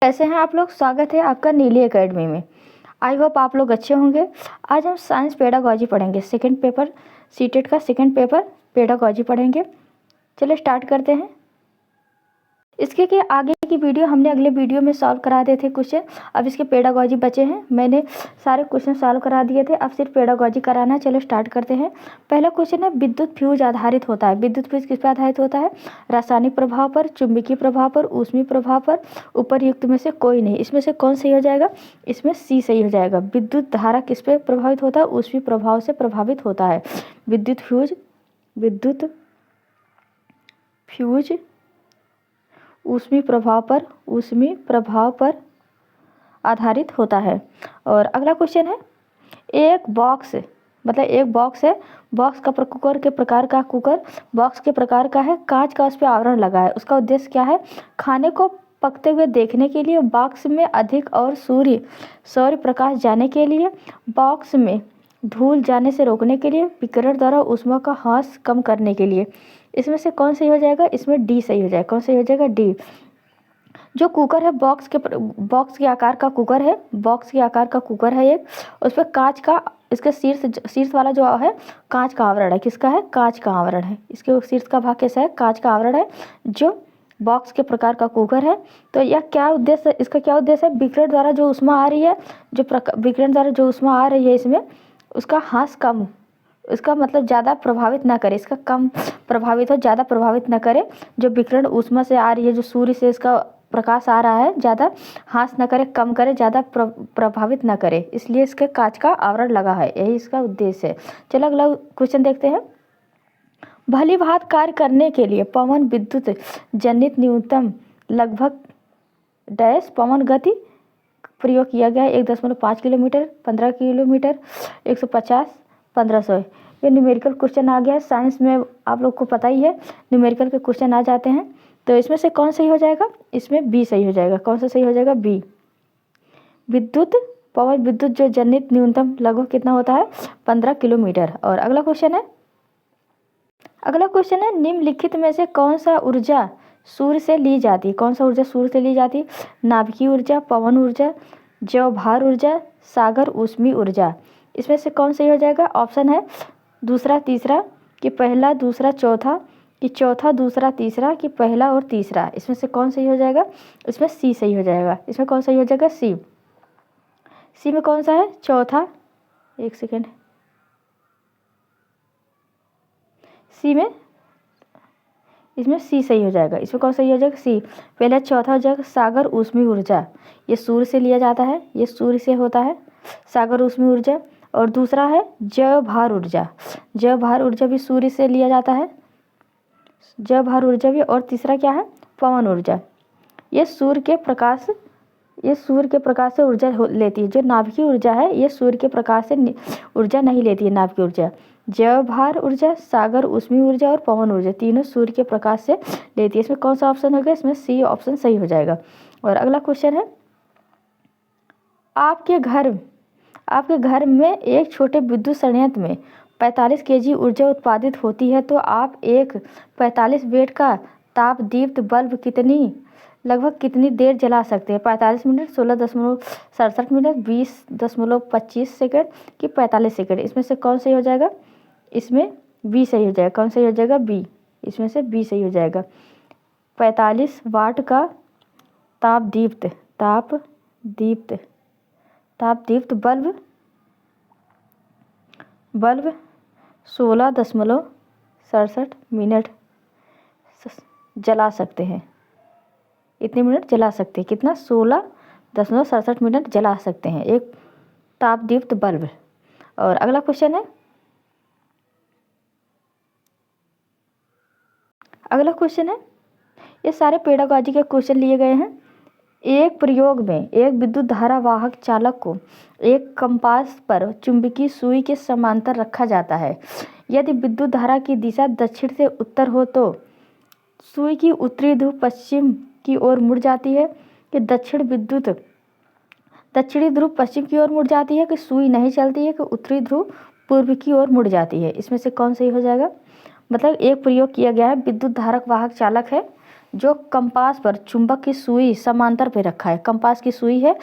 कैसे हैं आप लोग। स्वागत है आपका नीली एकेडमी में। आई होप आप लोग अच्छे होंगे। आज हम साइंस पेडागॉजी पढ़ेंगे। सेकंड पेपर सीटेट का सेकंड पेपर पेडागॉजी पढ़ेंगे। चलिए स्टार्ट करते हैं। इसके के आगे की वीडियो हमने अगले वीडियो में सॉल्व करा दिए थे क्वेश्चन। अब इसके पेडागॉजी बचे हैं। मैंने सारे क्वेश्चन सॉल्व करा दिए थे, अब सिर्फ पेडागॉजी कराना है। चलो स्टार्ट करते हैं। पहला क्वेश्चन है, विद्युत फ्यूज आधारित होता है। विद्युत फ्यूज किस पर आधारित होता है? रासायनिक प्रभाव पर, चुंबकीय प्रभाव पर, ऊष्मीय प्रभाव पर, उपर्युक्त में से कोई नहीं। इसमें से कौन सही हो जाएगा? इसमें सी सही हो जाएगा। विद्युत धारा किस पे प्रभावित होता है? ऊष्मीय प्रभाव से प्रभावित होता है। विद्युत फ्यूज ऊष्मीय प्रभाव पर आधारित होता है। और अगला क्वेश्चन है, एक बॉक्स है, बॉक्स का कुकर के प्रकार का बॉक्स के प्रकार का है, कांच का उस पर आवरण लगा है। उसका उद्देश्य क्या है? खाने को पकते हुए देखने के लिए, बॉक्स में अधिक और सौर प्रकाश जाने के लिए, बॉक्स में धूल जाने से रोकने के लिए, विकिरण द्वारा ऊष्मा का ह्रास कम करने के लिए। इसमें से कौन सही हो जाएगा? इसमें डी सही हो जाएगा। कौन सही हो जाएगा? डी। जो कुकर है, बॉक्स के आकार का कुकर है, एक। उस पर कांच का, इसके शीर्ष वाला जो है कांच का आवरण है। किसका है? कांच का आवरण है। इसके शीर्ष का भाग कैसा है? कांच का आवरण है, जो बॉक्स के प्रकार का कुकर है। तो यह क्या उद्देश्य, इसका क्या उद्देश्य है? विकिरण द्वारा जो ऊष्मा आ रही है, इसमें उसका ह्रास कम, इसका मतलब ज़्यादा प्रभावित ना करे, इसका कम प्रभावित हो, ज़्यादा प्रभावित ना करे। जो विकिरण ऊष्मा से आ रही है, जो सूर्य से इसका प्रकाश आ रहा है, ज़्यादा ह्रास ना करे, कम करे, ज़्यादा प्रभावित ना करे, इसलिए इसके कांच का आवरण लगा है। यही इसका उद्देश्य है। चलो अगला क्वेश्चन देखते हैं। भली भांति कार्य करने के लिए पवन विद्युत जनित न्यूनतम लगभग डैश पवन गति प्रयोग किया गया है। 1.5 किलोमीटर, 15 किलोमीटर, 150, 1500। ये न्यूमेरिकल क्वेश्चन आ गया है। साइंस में आप लोग को पता ही है, न्यूमेरिकल के क्वेश्चन आ जाते हैं। तो इसमें से कौन सही हो जाएगा? इसमें बी सही हो जाएगा। कौन सा सही हो जाएगा? बी। पवन विद्युत जो जनित न्यूनतम लगभग कितना होता है? 15 किलोमीटर। और अगला क्वेश्चन है, निम्नलिखित में से कौन सा ऊर्जा सूर्य से ली जाती है? कौन सा ऊर्जा सूर्य से ली जाती है? नाभिकीय ऊर्जा, पवन ऊर्जा, जैवभार ऊर्जा, सागर ऊष्मीय ऊर्जा। इसमें से कौन सही हो जाएगा? ऑप्शन है दूसरा तीसरा, कि पहला दूसरा चौथा, कि चौथा दूसरा तीसरा, कि पहला और तीसरा। इसमें से कौन सही हो जाएगा? इसमें सी सही हो जाएगा। इसमें कौन सही हो जाएगा? सी। सी में कौन सा है? चौथा, एक सेकेंड, सी में, इसमें सी सही हो जाएगा। इसमें कौन सही हो जाएगा? सी। पहला चौथा हो जाएगा सागर ऊष्मीय ऊर्जा, ये सूर्य से लिया जाता है, ये सूर्य से होता है सागर ऊष्मीय ऊर्जा। और दूसरा है जैवभार ऊर्जा भी सूर्य से लिया जाता है, जैवभार ऊर्जा भी। और तीसरा क्या है? पवन ऊर्जा। ये सूर्य के प्रकाश से ऊर्जा लेती है। जो नाभिकीय ऊर्जा है, ये सूर्य के प्रकाश से ऊर्जा नहीं लेती है। नाभिकीय ऊर्जा, जैवभार ऊर्जा, सागर ऊष्मीय ऊर्जा और पवन ऊर्जा, तीनों सूर्य के प्रकाश से लेती है। इसमें कौन सा ऑप्शन होगा? इसमें सी ऑप्शन सही हो जाएगा। और अगला क्वेश्चन है, आपके घर में एक छोटे विद्युत संयंत्र में 45 kg ऊर्जा उत्पादित होती है, तो आप एक 45 वेट का तापदीप्त बल्ब लगभग कितनी देर जला सकते हैं? 45 मिनट, 16.67 मिनट, 20.25 सेकंड, कि 45 सेकंड। इसमें से कौन सही हो जाएगा? इसमें बी सही हो जाएगा। कौन सही हो जाएगा? बी। इसमें से बी सही हो जाएगा। 45 वाट का तापदीप्त बल्ब 16.67 मिनट जला सकते हैं। इतने मिनट जला सकते हैं। कितना? 16.67 मिनट जला सकते हैं एक तापदीप्त बल्ब। और अगला क्वेश्चन है, ये सारे पेडागॉजी के क्वेश्चन लिए गए हैं। एक प्रयोग में एक विद्युत धारा वाहक चालक को एक कंपास पर चुंबकीय सुई के समांतर रखा जाता है। यदि विद्युत धारा की दिशा दक्षिण से उत्तर हो, तो सुई की उत्तरी ध्रुव पश्चिम की ओर मुड़ जाती है, कि दक्षिणी ध्रुव पश्चिम की ओर मुड़ जाती है, कि सुई नहीं चलती है, कि उत्तरी ध्रुव पूर्व की ओर मुड़ जाती है। इसमें से कौन सही हो जाएगा? मतलब एक प्रयोग किया गया है, विद्युत धारक वाहक चालक है, जो कंपास पर चुंबक की सुई समांतर पे रखा है, कंपास की सुई है,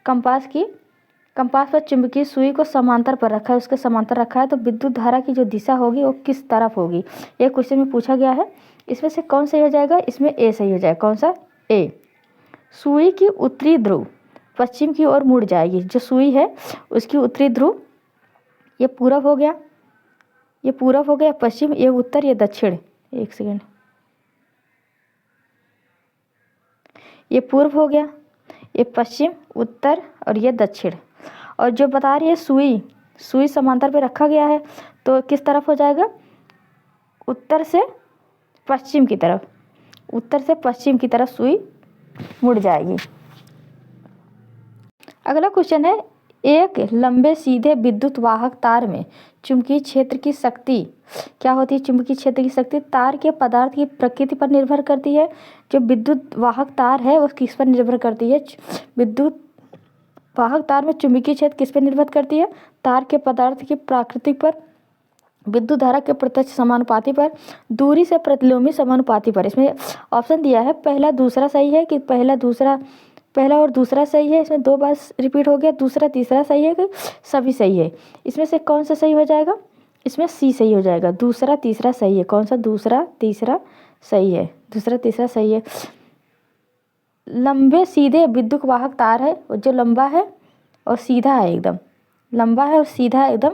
कंपास पर चुंबकीय सुई को समांतर पर रखा है, उसके समांतर रखा है, तो विद्युत धारा की जो दिशा होगी वो किस तरफ होगी, ये क्वेश्चन में पूछा गया है। इसमें से कौन सही हो जाएगा, इसमें ए सही हो जाएगा। कौन सा, ए। सुई की उत्तरी ध्रुव पश्चिम की ओर मुड़ जाएगी, जो सुई है उसकी उत्तरी ध्रुव, ये पूरब हो गया, ये पूरब हो गया, पश्चिम, ये उत्तर, ये दक्षिण, एक सेकेंड, ये पूर्व हो गया, ये पश्चिम, उत्तर और ये दक्षिण। और जो बता रही है सुई समांतर पे रखा गया है, तो किस तरफ हो जाएगा, उत्तर से पश्चिम की तरफ, उत्तर से पश्चिम की तरफ सुई मुड़ जाएगी। अगला क्वेश्चन है, एक लंबे सीधे विद्युत वाहक तार में चुंबकीय क्षेत्र की शक्ति क्या होती है। चुंबकीय क्षेत्र की शक्ति तार के पदार्थ की प्रकृति पर निर्भर करती है। जो विद्युत वाहक तार है वो किस पर निर्भर करती है, विद्युत वाहक तार में चुंबकीय क्षेत्र किस पर निर्भर करती है, तार के पदार्थ की प्रकृति पर, विद्युत धारा के प्रत्यक्ष समानुपाती पर, दूरी से प्रतिलोमी समानुपाती पर। इसमें ऑप्शन दिया है पहला दूसरा सही है कि पहला और दूसरा सही है, इसमें दो बार रिपीट हो गया, दूसरा तीसरा सही है कि सभी सही है। इसमें से कौन सा सही हो जाएगा, इसमें सी सही हो जाएगा, दूसरा तीसरा सही है। कौन सा, दूसरा तीसरा सही है, दूसरा तीसरा सही है। लंबे सीधे विद्युत वाहक तार है, जो लंबा है और सीधा है, एकदम लंबा है और सीधा है एकदम,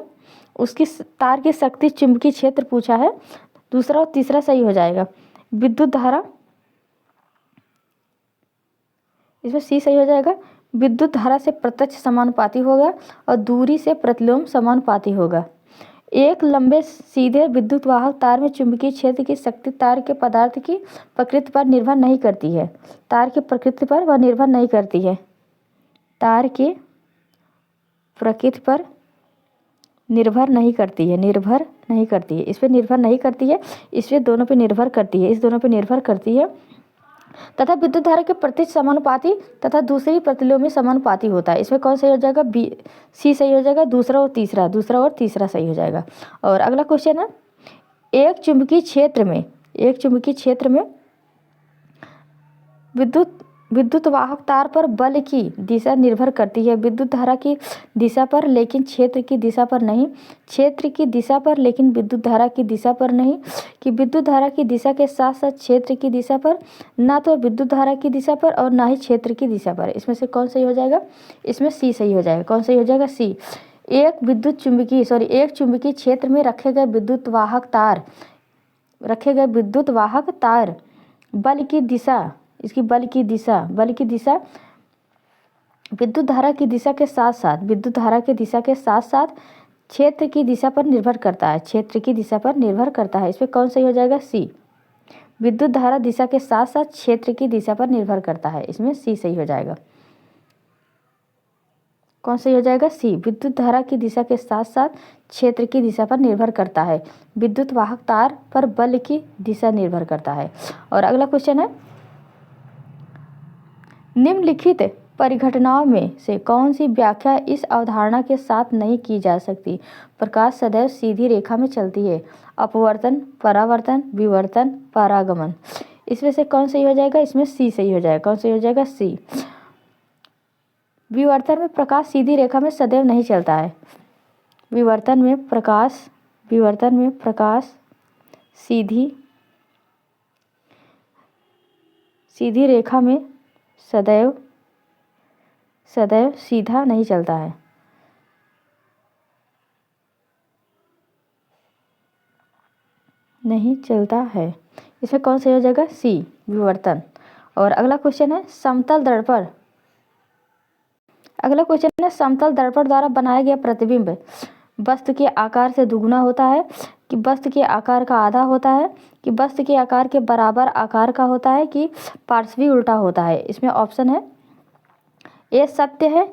उसकी तार की शक्ति चुंबकीय क्षेत्र पूछा है, दूसरा और तीसरा सही हो जाएगा। विद्युत धारा, इसमें सी सही हो जाएगा, विद्युत धारा से प्रत्यक्ष समानुपाती होगा और दूरी से प्रतिलोम समानुपाती होगा। एक लंबे सीधे विद्युत वाहक तार में चुंबकीय क्षेत्र की शक्ति तार के पदार्थ की प्रकृति पर निर्भर नहीं करती है, तार की प्रकृति पर वह निर्भर नहीं करती है, तार की प्रकृति पर निर्भर नहीं करती है, निर्भर नहीं करती है, इस पर निर्भर नहीं करती है, इस पे दोनों पे निर्भर करती है, इस दोनों पे निर्भर करती है, तथा विद्युत धारा के प्रत्यक्ष समानुपाती तथा दूसरी प्रतिलोमी समानुपाती होता है। इसमें कौन सही हो जाएगा, बी, सी सही हो जाएगा, दूसरा और तीसरा सही हो जाएगा। और अगला क्वेश्चन है, एक चुंबकीय क्षेत्र में विद्युत वाहक तार पर बल की दिशा निर्भर करती है, विद्युत धारा की दिशा पर लेकिन क्षेत्र की दिशा पर नहीं, क्षेत्र की दिशा पर लेकिन विद्युत धारा की दिशा पर नहीं, कि विद्युत धारा की दिशा के साथ साथ क्षेत्र की दिशा पर, ना तो विद्युत धारा की दिशा पर और ना ही क्षेत्र की दिशा पर। इसमें से कौन सही हो जाएगा, इसमें सी सही हो जाएगा। कौन सही हो जाएगा, सी। एक चुंबकीय क्षेत्र में रखे गए विद्युत वाहक तार बल की दिशा, इसकी बल की दिशा विद्युत धारा की दिशा के साथ साथ क्षेत्र की दिशा पर निर्भर करता है, इसमें कौन सही हो जाएगा, सी। विद्युत धारा दिशा के साथ साथ क्षेत्र की दिशा पर निर्भर करता है, इसमें सी सही हो जाएगा। कौन सही हो जाएगा, सी। विद्युत धारा की दिशा के साथ साथ क्षेत्र की दिशा पर निर्भर करता है, विद्युत वाहक तार पर बल की दिशा निर्भर करता है। और अगला क्वेश्चन है, निम्नलिखित परिघटनाओं में से कौन सी व्याख्या इस अवधारणा के साथ नहीं की जा सकती, प्रकाश सदैव सीधी रेखा में चलती है, अपवर्तन, परावर्तन, विवर्तन, परागमन। इसमें से कौन सही हो जाएगा, इसमें सी सही हो जाएगा। कौन सही हो जाएगा, सी। विवर्तन में प्रकाश सीधी रेखा में सदैव नहीं चलता है, विवर्तन में प्रकाश सीधी रेखा में सदैव सीधा नहीं चलता है। इसमें कौन सही हो जाएगा, सी, विवर्तन। और अगला क्वेश्चन है, समतल दर्पण द्वारा बनाया गया प्रतिबिंब वस्तु के आकार से दुगुना होता है, कि वस्तु के आकार का आधा होता है, कि वस्तु के आकार के बराबर आकार का होता है, कि पार्श्वी उल्टा होता है। इसमें ऑप्शन है, ए सत्य है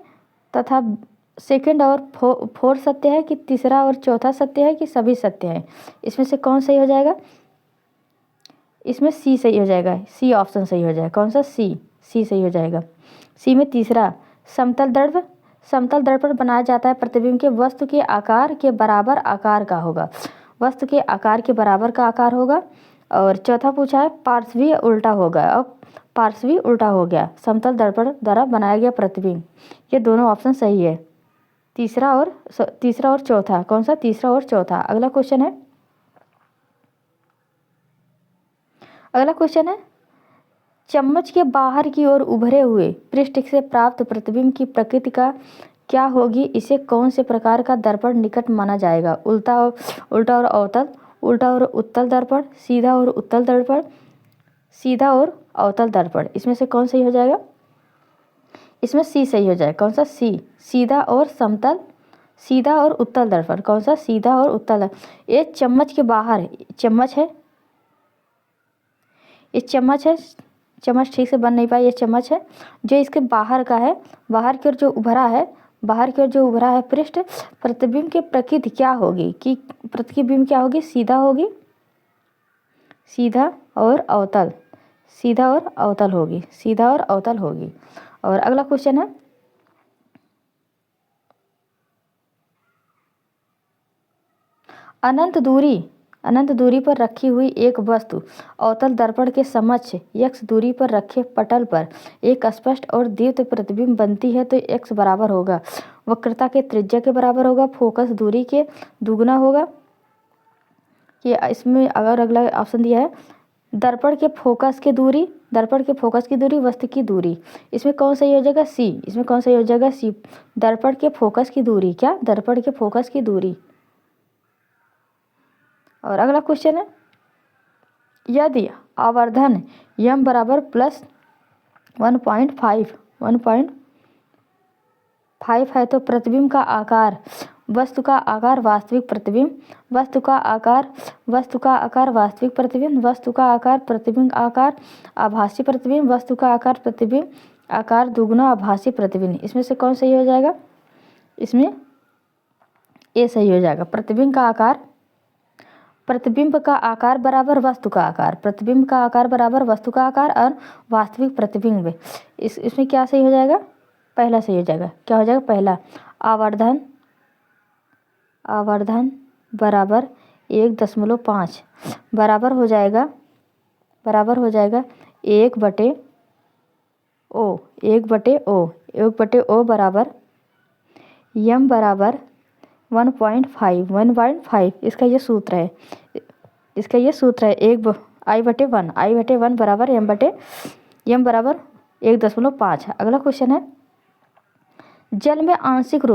तथा सेकंड और फोर्थ सत्य है, कि तीसरा और चौथा सत्य है, कि सभी सत्य है। इसमें से कौन सही हो जाएगा, इसमें सी सही हो जाएगा, सी ऑप्शन सही हो जाएगा। कौन सा, सी सही हो जाएगा। सी में तीसरा, समतल दर्पण बनाया जाता है प्रतिबिंब के वस्तु के आकार के बराबर आकार का होगा, वस्तु के आकार के बराबर का आकार होगा, और चौथा पूछा है पार्श्वी उल्टा होगा। अब पार्श्वी उल्टा हो गया, समतल दर्पण द्वारा बनाया गया प्रतिबिंब। ये दोनों ऑप्शन सही है, तीसरा और चौथा। कौन सा? तीसरा और चौथा। अगला क्वेश्चन है चम्मच के बाहर की ओर उभरे हुए पृष्ठ से प्राप्त प्रतिबिंब की प्रकृति का क्या होगी? इसे कौन से प्रकार का दर्पण निकट माना जाएगा? उल्टा और अवतल, उल्टा और उत्तल दर्पण, सीधा और उत्तल दर्पण, सीधा और अवतल दर्पण। इसमें से कौन सही हो जाएगा? इसमें सी सही हो जाएगा। कौन सा? सी, सीधा और समतल, सीधा और उत्तल दर्पण। कौन सा? सीधा और उत्तल। ये चम्मच के बाहर, चम्मच है, ये चम्मच है, चम्मच ठीक से बन नहीं पाई, ये चम्मच है। जो इसके बाहर का है, बाहर की ओर जो उभरा है, बाहर की ओर जो उभरा है पृष्ठ, प्रतिबिंब की प्रकृति क्या होगी? कि प्रतिबिंब क्या होगी? सीधा होगी, सीधा और अवतल, सीधा और अवतल होगी, सीधा और अवतल होगी। और अगला क्वेश्चन है अनंत दूरी पर रखी हुई एक वस्तु अवतल दर्पण के समक्ष x दूरी पर रखे पटल पर एक स्पष्ट और दीप्त प्रतिबिंब बनती है तो x बराबर होगा वक्रता के त्रिज्या के बराबर होगा, फोकस दूरी के दुगना होगा। ये इसमें अगर अगला ऑप्शन दिया है दर्पण के फोकस की दूरी, दर्पण के फोकस की दूरी, वस्तु की दूरी। इसमें कौन सही हो जाएगा? सी। इसमें कौन सही हो जाएगा? सी, दर्पण के फोकस की दूरी। क्या? दर्पण के फोकस की दूरी। और अगला क्वेश्चन है यदि आवर्धन m बराबर प्लस 1.5 है तो प्रतिबिंब का आकार, वस्तु का आकार वास्तविक प्रतिबिंब, वस्तु का आकार वास्तविक प्रतिबिंब, वस्तु का आकार प्रतिबिंब आकार आभासी प्रतिबिंब, वस्तु का आकार प्रतिबिंब आकार दुगुना आभासी प्रतिबिंब। इसमें से कौन सही हो जाएगा? इसमें ए सही हो जाएगा। प्रतिबिंब का आकार बराबर वस्तु का आकार, प्रतिबिंब का आकार बराबर वस्तु का आकार और वास्तविक प्रतिबिंब। इसमें क्या सही हो जाएगा? पहला सही हो जाएगा। क्या हो जाएगा? पहला। आवर्धन बराबर 1.5 बराबर हो जाएगा 1/O बराबर m बराबर 1.5 इसका ये सूत्र है, I/1 बराबर m बराबर 1.5। अगला क्वेश्चन है जल में आंशिक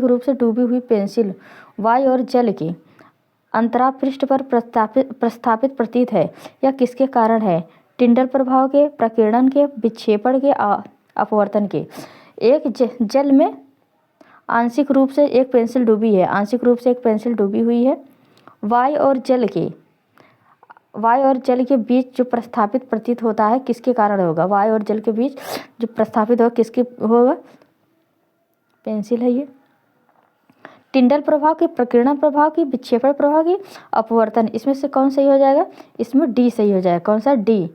रूप से डूबी हुई पेंसिल वायु और जल की अंतराल पृष्ठ पर प्रस्थापित प्रतीत है, यह किसके कारण है? टिंडल प्रभाव के, प्रकीर्णन के, विक्षेपण के, अपवर्तन के। एक जल में आंशिक रूप से एक पेंसिल डूबी है, आंशिक रूप से एक पेंसिल डूबी हुई है, वायु और जल के बीच जो प्रस्थापित प्रतीत होता है किसके कारण होगा? वायु और जल के बीच जो प्रस्थापित होगा किसके होगा? पेंसिल है ये। टिंडल प्रभाव की, प्रकीर्णन प्रभाव की, विक्षेपण प्रभाव की, अपवर्तन। इसमें से कौन सही हो जाएगा? इसमें डी सही हो जाएगा। कौन सा? डी।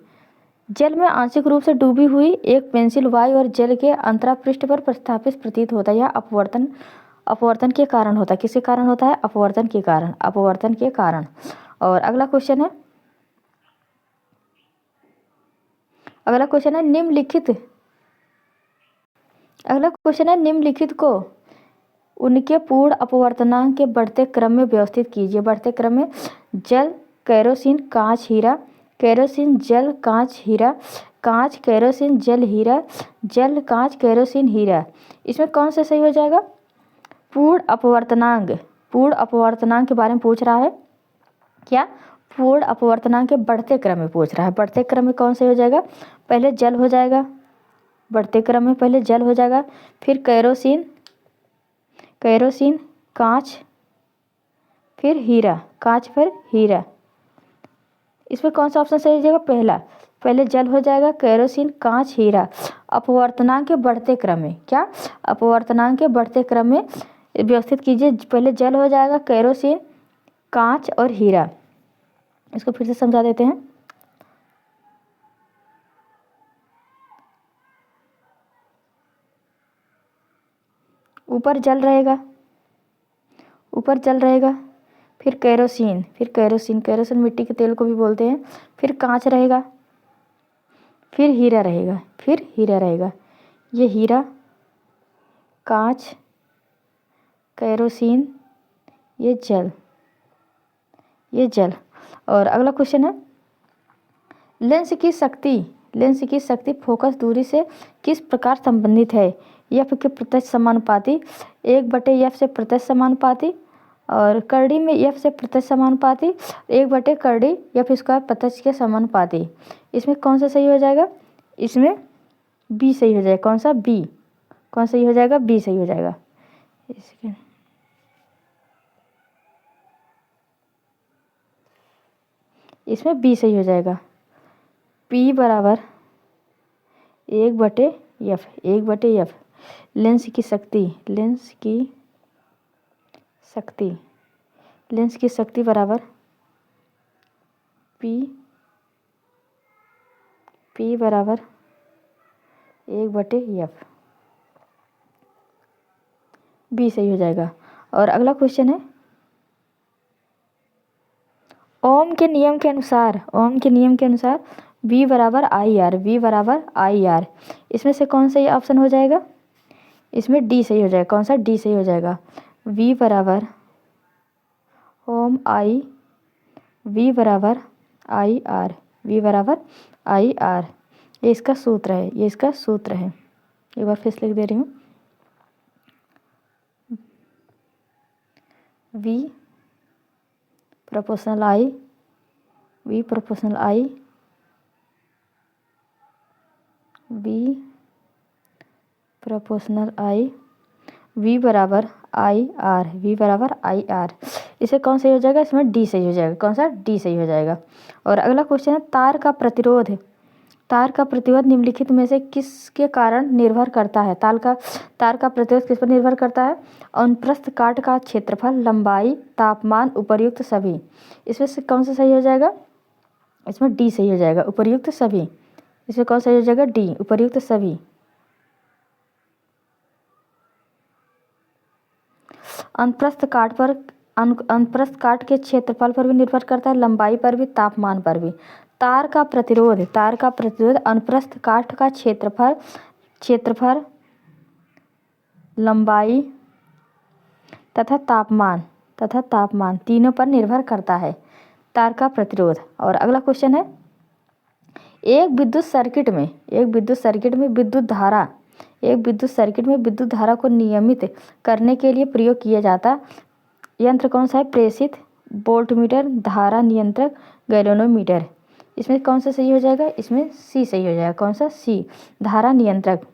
जल में आंशिक रूप से डूबी हुई एक पेंसिल वायु और जल के अंतराल पृष्ठ पर प्रस्थापित प्रतीत होता है, यह अपवर्तन के कारण होता है। किसके कारण होता है? अपवर्तन के कारण। और अगला क्वेश्चन है निम्नलिखित को उनके पूर्ण अपवर्तनांक के बढ़ते क्रम में व्यवस्थित कीजिए। बढ़ते क्रम में जल, केरोसिन, कांच, हीरा, केरोसिन, जल, कांच, हीरा, कांच, केरोसिन, जल, हीरा, जल, कांच, केरोसिन, हीरा। इसमें कौन सा सही हो जाएगा? पूर्ण अपवर्तनांक के बारे में पूछ रहा है। क्या? पूर्ण अपवर्तनांक के बढ़ते क्रम में पूछ रहा है। बढ़ते क्रम में कौन सही हो जाएगा? पहले जल हो जाएगा, बढ़ते क्रम में पहले जल हो जाएगा, फिर केरोसिन, कांच, फिर हीरा, कांच, फिर हीरा। इसमें कौन सा ऑप्शन सही हो जाएगा? पहला। पहले जल हो जाएगा, केरोसिन, कांच, हीरा। अपवर्तनांक के बढ़ते क्रम में, क्या? अपवर्तनांक के बढ़ते क्रम में व्यवस्थित कीजिए। पहले जल हो जाएगा, केरोसिन, कांच और हीरा। इसको फिर से समझा देते हैं। ऊपर जल रहेगा, फिर केरोसिन, फिर केरोसिन, केरोसिन मिट्टी के तेल को भी बोलते हैं। फिर कांच रहेगा, फिर हीरा रहेगा, फिर हीरा रहेगा। ये हीरा, कांच, केरोसिन, ये जल, ये जल। और अगला क्वेश्चन है, लेंस की शक्ति, लेंस की शक्ति फोकस दूरी से किस प्रकार संबंधित है? एफ के प्रत्यक्ष समानुपाती, 1/f से प्रत्यक्ष समानुपाती, और करड़ी में एफ से प्रत्यक्ष समानुपाती, 1/करड़ी एफ स्क्वायर प्रत्यक्ष के समानुपाती। इसमें कौन सा सही हो जाएगा? इसमें बी सही हो जाएगा। कौन सा? बी। कौन सही हो जाएगा? बी सही हो जाएगा। इसमें बी सही हो जाएगा। P बराबर 1/f, 1/f। लेंस की शक्ति, लेंस की शक्ति, लेंस की शक्ति बराबर P बराबर 1/f। बी सही हो जाएगा। और अगला क्वेश्चन है, ओम के नियम के अनुसार, ओम के नियम के अनुसार V बराबर IR, V बराबर IR। इसमें से कौन सा ये ऑप्शन हो जाएगा? इसमें डी सही हो जाएगा। कौन सा? डी सही हो जाएगा। V बराबर ओम आई, V बराबर IR, V बराबर IR। ये इसका सूत्र है, ये इसका सूत्र है। एक बार फिर से लिख दे रही हूँ, V proportional I, V proportional I, V proportional I, V बराबर IR, V बराबर IR। इसे कौन सही हो जाएगा? इसमें डी सही हो जाएगा। कौन सा? डी सही हो जाएगा। और अगला क्वेश्चन है, तार का प्रतिरोध, तार का प्रतिरोध निम्नलिखित में से किसके कारण निर्भर करता है? तार का प्रतिरोध किस पर निर्भर करता है? अनुप्रस्थ काट का क्षेत्रफल, लंबाई, तापमान, उपर्युक्त सभी। इसमें से कौन सा सही हो जाएगा? इसमें डी सही हो जाएगा, उपर्युक्त सभी। इसमें कौन सही हो जाएगा? डी, उपर्युक्त सभी। अनुप्रस्थ काट पर, अनुप्रस्थ काट के क्षेत्रफल पर भी निर्भर करता है, लंबाई पर भी, तापमान पर भी। तार का प्रतिरोध, तार का प्रतिरोध अनुप्रस्थ काट का क्षेत्रफल, लंबाई तथा तापमान तीनों पर निर्भर करता है तार का प्रतिरोध। और अगला क्वेश्चन है, एक विद्युत सर्किट में, एक विद्युत सर्किट में विद्युत धारा, एक विद्युत सर्किट में विद्युत धारा को नियमित करने के लिए प्रयोग किया जाता यंत्र कौन सा है? प्रेषित, वोल्टमीटर, धारा नियंत्रक, गैल्वेनोमीटर। इसमें कौन सा सही हो जाएगा? इसमें सी सही हो जाएगा। कौन सा? सी, धारा नियंत्रक।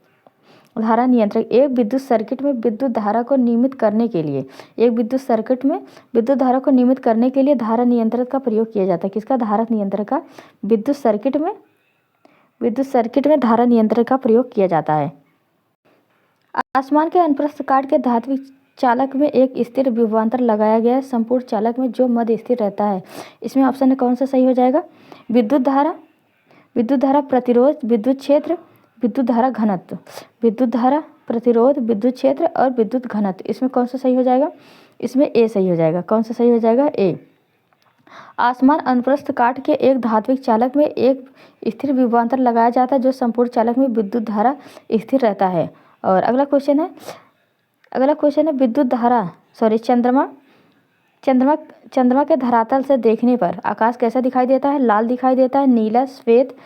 धारा नियंत्रक, एक विद्युत सर्किट में विद्युत धारा को नियमित करने के लिए, एक विद्युत सर्किट में विद्युत धारा को नियमित करने के लिए धारा नियंत्रक का प्रयोग किया जाता है। किसका? धारा नियंत्रक का। विद्युत सर्किट में धारा नियंत्रक का प्रयोग किया जाता है। आसमान के अनुप्रस्थ काट के धात्विक चालक में एक स्थिर विभवांतर लगाया गया है, संपूर्ण चालक में जो मध्य स्थिर रहता है। इसमें ऑप्शन में कौन सा सही हो जाएगा? विद्युत धारा, विद्युत धारा प्रतिरोध, विद्युत क्षेत्र, विद्युत धारा घनत्व। विद्युत धारा, प्रतिरोध, विद्युत क्षेत्र और विद्युत घनत्व। इसमें कौन सा सही हो जाएगा? इसमें ए सही हो जाएगा। कौन सा सही हो जाएगा? ए। आसमान अनुप्रस्थ काट के एक धात्विक चालक में एक स्थिर विभवांतर लगाया जाता है जो संपूर्ण चालक में विद्युत धारा स्थिर रहता है। और अगला क्वेश्चन है, विद्युत धारा, चंद्रमा के धरातल से देखने पर आकाश कैसा दिखाई देता है? लाल दिखाई देता है, नीला, श्वेत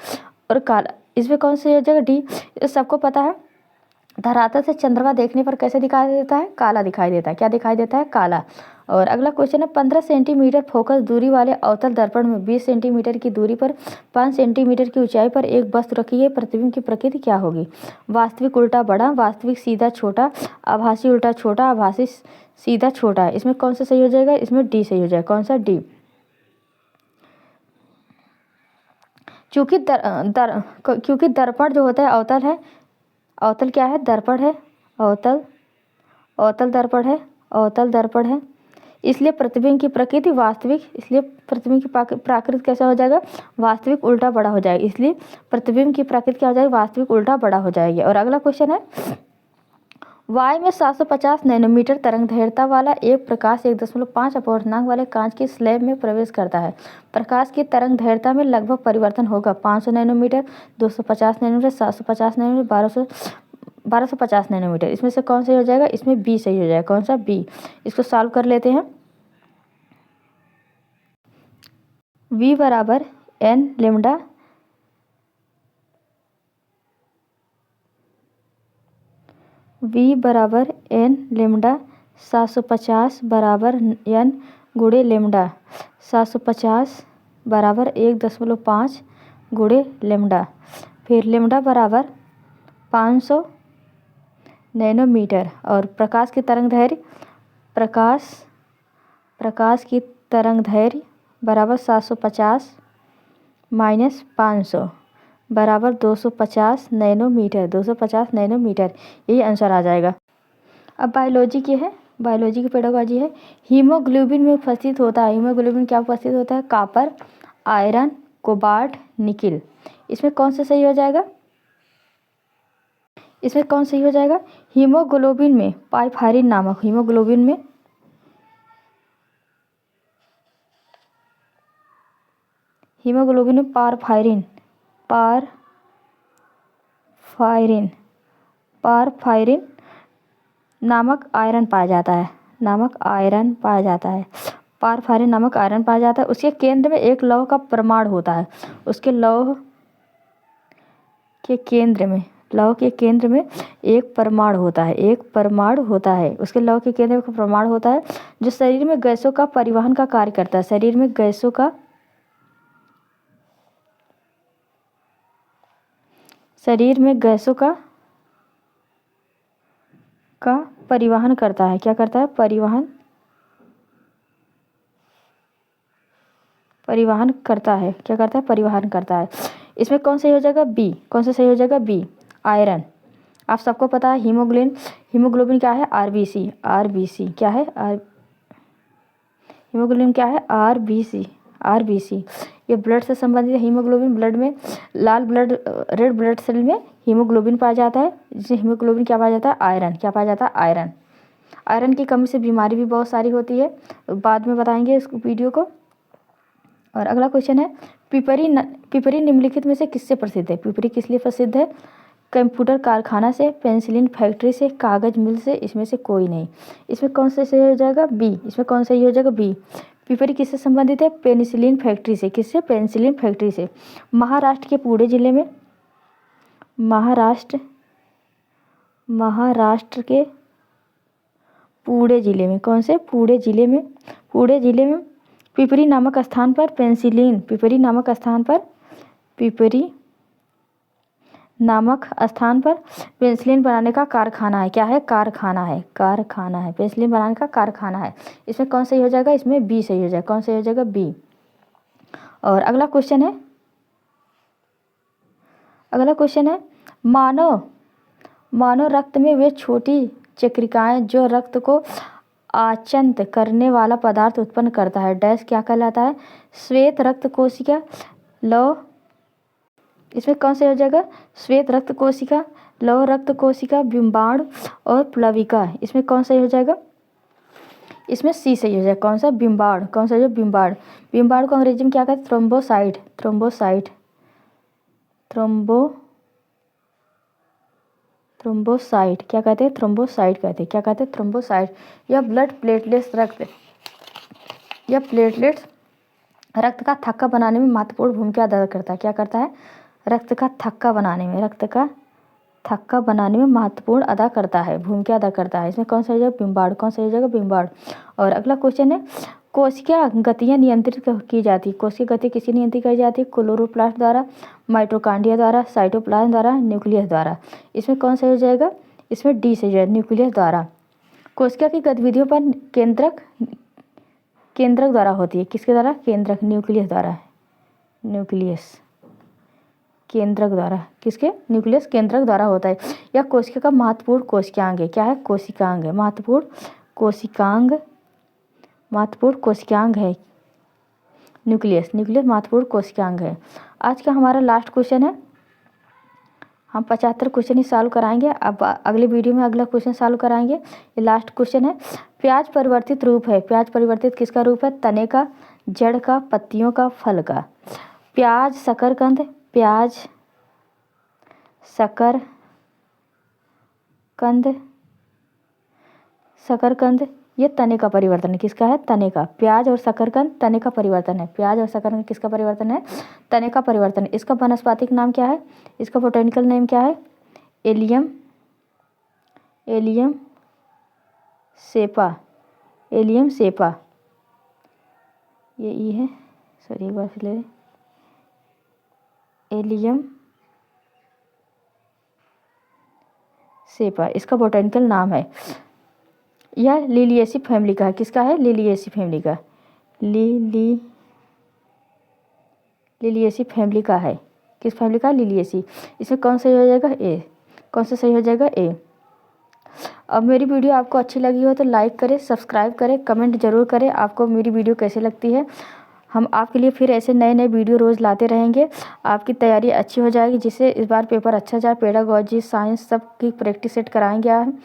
और काला। इसमें कौन सी हो जाएगा? डी। सबको पता है, धरातल से चंद्रमा देखने पर कैसे दिखाई देता है? काला दिखाई देता है। क्या दिखाई देता है? काला। और अगला क्वेश्चन है, 15 सेंटीमीटर फोकस दूरी वाले अवतल दर्पण में 20 सेंटीमीटर की दूरी पर 5 सेंटीमीटर की ऊंचाई पर एक वस्तु रखी है, प्रतिबिंब की प्रकृति क्या होगी? वास्तविक उल्टा बड़ा, वास्तविक सीधा छोटा, आभासी उल्टा छोटा, आभासी सीधा छोटा। इसमें कौन सा सही हो जाएगा? इसमें डी सही हो जाएगा। कौन सा? डी। क्योंकि दर्पण जो होता है अवतल है, अवतल क्या है? दर्पण है, अवतल दर्पण है, इसलिए प्रतिबिंब की प्रकृति वास्तविक, इसलिए प्रतिबिंब की प्राकृत कैसा हो जाएगा? वास्तविक उल्टा बड़ा हो जाएगा। इसलिए प्रतिबिंब की प्राकृत क्या हो जाएगी? वास्तविक उल्टा बड़ा हो जाएगी। और अगला क्वेश्चन है, वायु में 750 नैनोमीटर तरंगदैर्घ्यता वाला एक प्रकाश 1.5 अपवर्तनांक वाले कांच की स्लैब में प्रवेश करता है। प्रकाश की तरंगदैर्घ्यता में लगभग परिवर्तन होगा 500 नैनोमीटर, 250 नैनोमीटर, 750 नैनोमीटर, 1250 नैनोमीटर। इसमें से कौन सही हो जाएगा? इसमें बी सही हो जाएगा। कौन सा? बी। इसको सॉल्व कर लेते हैं। v बराबर n लेमडा v बराबर n लेमडा 750 बराबर n गुणे लेमडा 750 बराबर 1.5 गुणे लेमडा, फिर लेमडा बराबर 500 नैनोमीटर और प्रकाश की तरंगदैर्घ्य प्रकाश की तरंगदैर्घ्य बराबर 750 माइनस 500 बराबर 250 नैनोमीटर। 250 नैनोमीटर, यही आंसर आ जाएगा। अब बायोलॉजी की है, बायोलॉजी की पेडागोजी है। हीमोग्लोबिन में उपस्थित होता है, हीमोग्लोबिन क्या उपस्थित होता है? Copper, iron, cobalt, nickel. इसमें कौन सा सही हो जाएगा? इसमें कौन सही हो जाएगा? हीमोग्लोबिन में पारफायरिन नामक, हीमोग्लोबिन में पारफायरिन नामक आयरन पाया जाता है, पारफायरिन नामक आयरन पाया जाता है। उसके केंद्र में एक लौह का परमाणु होता है, उसके लौह के केंद्र में एक परमाणु होता है, उसके लौह के केंद्र में एक परमाणु होता है जो शरीर में गैसों का परिवहन का कार्य करता है, शरीर में गैसों का परिवहन करता है। क्या करता है? परिवहन करता है। क्या करता है? परिवहन करता है। इसमें कौन सही हो जाएगा? बी। कौन सा सही हो जाएगा? B, iron. आप सबको पता है हीमोग्लोबिन क्या है? आरबीसी क्या है? हीमोग्लोबिन क्या है? आरबीसी। ये ब्लड से संबंधित है। हीमोग्लोबिन ब्लड में रेड ब्लड सेल में हीमोग्लोबिन पाया जाता है, जिसे हीमोग्लोबिन क्या पाया जाता है? आयरन। क्या पाया जाता है? आयरन। आयरन की कमी से बीमारी भी बहुत सारी होती है, बाद में बताएंगे इस वीडियो को। और अगला क्वेश्चन है, पिपरी निम्नलिखित में से किससे प्रसिद्ध है? पिपरी किस लिए प्रसिद्ध है? कंप्यूटर कारखाना से, पेंसिलिन फैक्ट्री से, कागज मिल से, इसमें से कोई नहीं। इसमें कौन सा सही हो जाएगा? बी। इसमें कौन सही हो जाएगा? बी। पिपरी किससे संबंधित है? पेनिसिलिन फैक्ट्री से। किससे? पेनिसिलिन फैक्ट्री से। महाराष्ट्र के पुणे जिले में पुणे जिले में कौन से? पुणे जिले में पिपरी नामक स्थान पर पेनिसिलिन बनाने का कारखाना है। क्या है? कारखाना है। पेनिसिलिन बनाने का कारखाना है। इसमें कौन सही हो जाएगा? इसमें बी सही हो जाएगा। कौन सही हो जाएगा? बी। और अगला क्वेश्चन है, मानव रक्त में वे छोटी चक्रिकाएं जो रक्त को आचंत करने वाला पदार्थ उत्पन्न करता है, डैश क्या कहलाता है? श्वेत रक्त कोशिका, लौह। इसमें कौन सा हो जाएगा? श्वेत रक्त कोशिका, लौह रक्त कोशिका, बिंबाणु और प्लविका। इसमें कौन सा हो जाएगा? इसमें सी सही हो जाएगा। कौन सा? बिंबाणु। कौन सा? जो बिंबाणु को अंग्रेजी में क्या कहते हैं? थ्रोम्बोसाइट। क्या कहते हैं? थ्रोम्बोसाइट कहते हैं। क्या कहते हैं? थ्रोम्बोसाइट। यह प्लेटलेट्स रक्त का थक्का बनाने में महत्वपूर्ण भूमिका अदा करता है। क्या करता है? रक्त का थक्का बनाने में महत्वपूर्ण भूमिका अदा करता है। इसमें कौन सा हो जाएगा? बिंबाणु। कौन सा हो जाएगा? बिंबाणु। और अगला क्वेश्चन है, कोशिका गतियाँ नियंत्रित की जाती है। कोशिका गति किसी नियंत्रित की जाती है? क्लोरोप्लास्ट द्वारा, माइटोकॉन्ड्रिया द्वारा, साइटोप्लाज्म द्वारा, न्यूक्लियस द्वारा। इसमें कौन सा हो जाएगा? इसमें डी सही हो जाएगा, न्यूक्लियस द्वारा। कोशिका की गतिविधियों पर केंद्रक द्वारा होती है। किसके द्वारा? केंद्रक, न्यूक्लियस द्वारा। किसके? न्यूक्लियस केंद्रक द्वारा होता है। यह कोशिका का महत्वपूर्ण कोशिकांग है। क्या है? कोशिकांग है, महत्वपूर्ण कोशिकांग है। न्यूक्लियस महत्वपूर्ण कोशिकांग है। आज का हमारा लास्ट क्वेश्चन है, हम 75 क्वेश्चन ही सॉल्व कराएंगे। अब अगले वीडियो में अगला क्वेश्चन सॉल्व कराएंगे। ये लास्ट क्वेश्चन है। प्याज परिवर्तित रूप है। प्याज परिवर्तित किसका रूप है? तने का, जड़ का, पत्तियों का, फल का। प्याज, शकरकंद, प्याज, शकरकंद ये तने का परिवर्तन है। किसका है? तने का। प्याज और शकरकंद तने का परिवर्तन है। प्याज और शकरकंद किसका परिवर्तन है? तने का परिवर्तन है। इसका वानस्पतिक नाम क्या है? इसका बोटेनिकल नेम क्या है? एलियम सेपा। एलियम सेपा, ये ई है, सॉरी एक बार फिर ले लें। एलियम सेपा इसका बोटेनिकल नाम है। यह लिलिएसी फैमिली का है। किसका है? लिलिएसी फैमिली का। लिलिएसी फैमिली का है। किस फैमिली का? लिलिएसी। इसमें कौन सही हो जाएगा? ए। कौन सा सही हो जाएगा? ए। अब मेरी वीडियो आपको अच्छी लगी हो तो लाइक करें, सब्सक्राइब करें, कमेंट ज़रूर करें आपको मेरी वीडियो कैसी लगती है। हम आपके लिए फिर ऐसे नए नए वीडियो रोज़ लाते रहेंगे। आपकी तैयारी अच्छी हो जाएगी, जिससे इस बार पेपर अच्छा जाए। पेडागोजी, साइंस सब की प्रैक्टिस सेट कराएंगे हम।